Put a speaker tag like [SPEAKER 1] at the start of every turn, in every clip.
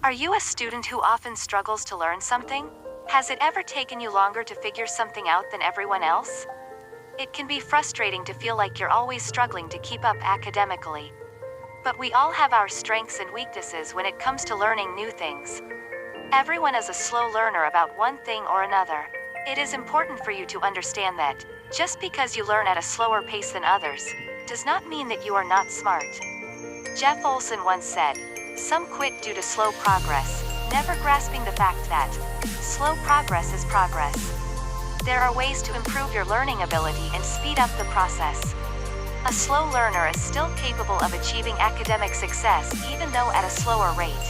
[SPEAKER 1] Are you a student who often struggles to learn something? Has it ever taken you longer to figure something out than everyone else? It can be frustrating to feel like you're always struggling to keep up academically. But we all have our strengths and weaknesses when it comes to learning new things. Everyone is a slow learner about one thing or another. It is important for you to understand that, just because you learn at a slower pace than others, does not mean that you are not smart. Jeff Olson once said, "Some quit due to slow progress, never grasping the fact that slow progress is progress." There are ways to improve your learning ability and speed up the process. A slow learner is still capable of achieving academic success even though at a slower rate.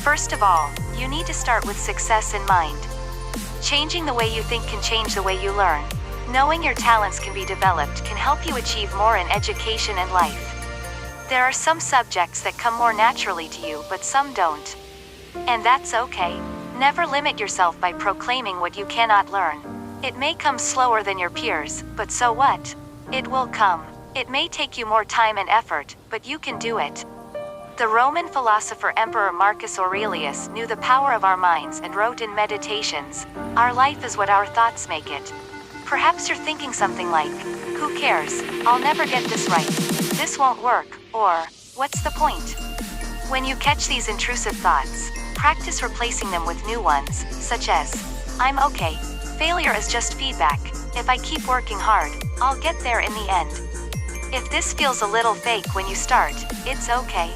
[SPEAKER 1] First of all, you need to start with success in mind. Changing the way you think can change the way you learn. Knowing your talents can be developed can help you achieve more in education and life. There are some subjects that come more naturally to you, but some don't. And that's okay. Never limit yourself by proclaiming what you cannot learn. It may come slower than your peers, but so what? It will come. It may take you more time and effort, but you can do it. The Roman philosopher Emperor Marcus Aurelius knew the power of our minds and wrote in Meditations, "Our life is what our thoughts make it." Perhaps you're thinking something like, "Who cares? I'll never get this right. This won't work," or, "What's the point?" When you catch these intrusive thoughts, practice replacing them with new ones, such as, "I'm okay. Failure is just feedback. If I keep working hard, I'll get there in the end." If this feels a little fake when you start, it's okay.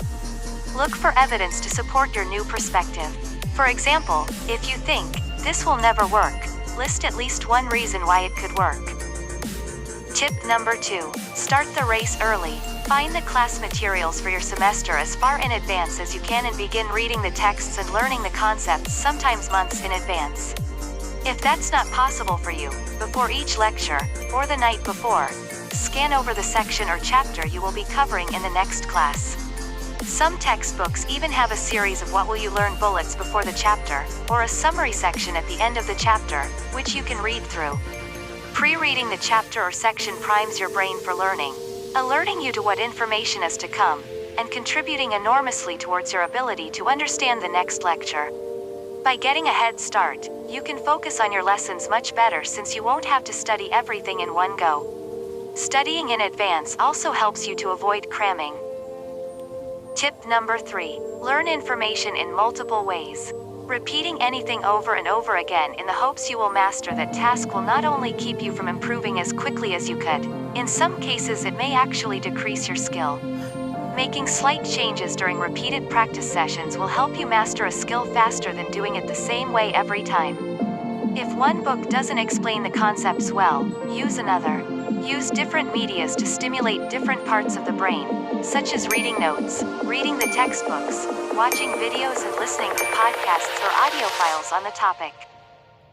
[SPEAKER 1] Look for evidence to support your new perspective. For example, if you think, "This will never work," list at least one reason why it could work. Tip number 2. Start the race early. Find the class materials for your semester as far in advance as you can and begin reading the texts and learning the concepts sometimes months in advance. If that's not possible for you, before each lecture, or the night before, scan over the section or chapter you will be covering in the next class. Some textbooks even have a series of "What will you learn" bullets before the chapter, or a summary section at the end of the chapter, which you can read through. Pre-reading the chapter or section primes your brain for learning, alerting you to what information is to come, and contributing enormously towards your ability to understand the next lecture. By getting a head start, you can focus on your lessons much better since you won't have to study everything in one go. Studying in advance also helps you to avoid cramming. Tip number 3. Learn information in multiple ways. Repeating anything over and over again in the hopes you will master that task will not only keep you from improving as quickly as you could, in some cases it may actually decrease your skill. Making slight changes during repeated practice sessions will help you master a skill faster than doing it the same way every time. If one book doesn't explain the concepts well, use another. Use different medias to stimulate different parts of the brain, such as reading notes, reading the textbooks, watching videos and listening to podcasts or audio files on the topic.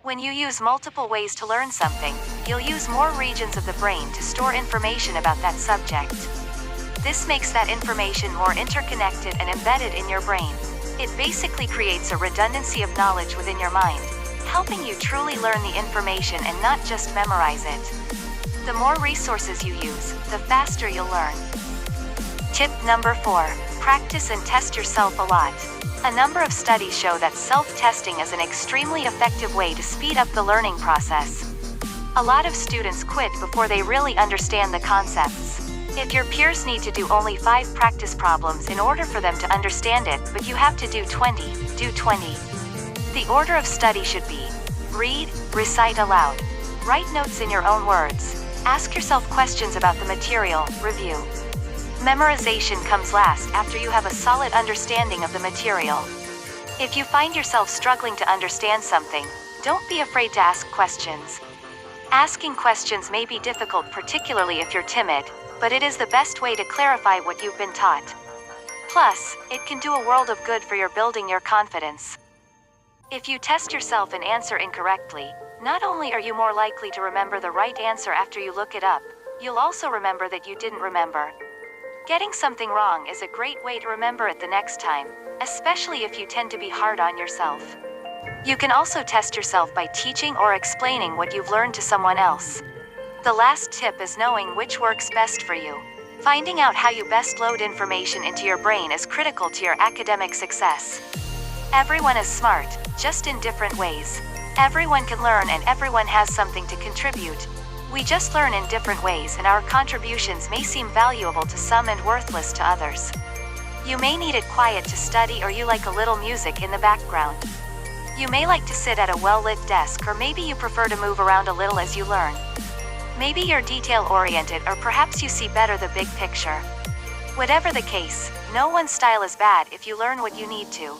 [SPEAKER 1] When you use multiple ways to learn something, you'll use more regions of the brain to store information about that subject. This makes that information more interconnected and embedded in your brain. It basically creates a redundancy of knowledge within your mind, helping you truly learn the information and not just memorize it. The more resources you use, the faster you'll learn. Tip number 4. Practice and test yourself a lot. A number of studies show that self-testing is an extremely effective way to speed up the learning process. A lot of students quit before they really understand the concepts. If your peers need to do only 5 practice problems in order for them to understand it, but you have to do 20, do 20. The order of study should be: read, recite aloud, write notes in your own words, ask yourself questions about the material, review. Memorization comes last after you have a solid understanding of the material. If you find yourself struggling to understand something, don't be afraid to ask questions. Asking questions may be difficult, particularly if you're timid, but it is the best way to clarify what you've been taught. Plus, it can do a world of good for your building your confidence. If you test yourself and answer incorrectly, not only are you more likely to remember the right answer after you look it up, you'll also remember that you didn't remember. Getting something wrong is a great way to remember it the next time, especially if you tend to be hard on yourself. You can also test yourself by teaching or explaining what you've learned to someone else. The last tip is knowing which works best for you. Finding out how you best load information into your brain is critical to your academic success. Everyone is smart, just in different ways. Everyone can learn and everyone has something to contribute. We just learn in different ways, and our contributions may seem valuable to some and worthless to others. You may need it quiet to study, or you like a little music in the background. You may like to sit at a well-lit desk, or maybe you prefer to move around a little as you learn. Maybe you're detail-oriented, or perhaps you see better the big picture. Whatever the case, no one style is bad if you learn what you need to.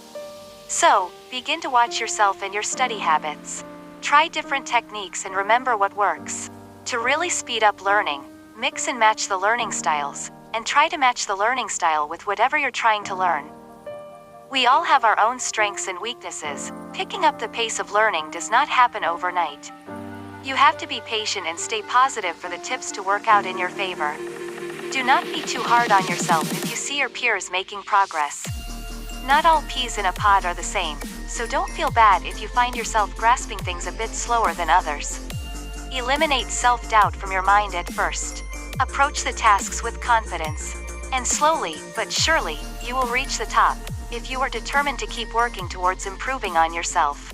[SPEAKER 1] So, begin to watch yourself and your study habits. Try different techniques and remember what works. To really speed up learning, mix and match the learning styles, and try to match the learning style with whatever you're trying to learn. We all have our own strengths and weaknesses. Picking up the pace of learning does not happen overnight. You have to be patient and stay positive for the tips to work out in your favor. Do not be too hard on yourself if you see your peers making progress. Not all peas in a pod are the same, so don't feel bad if you find yourself grasping things a bit slower than others. Eliminate self-doubt from your mind at first. Approach the tasks with confidence. And slowly, but surely, you will reach the top, if you are determined to keep working towards improving on yourself.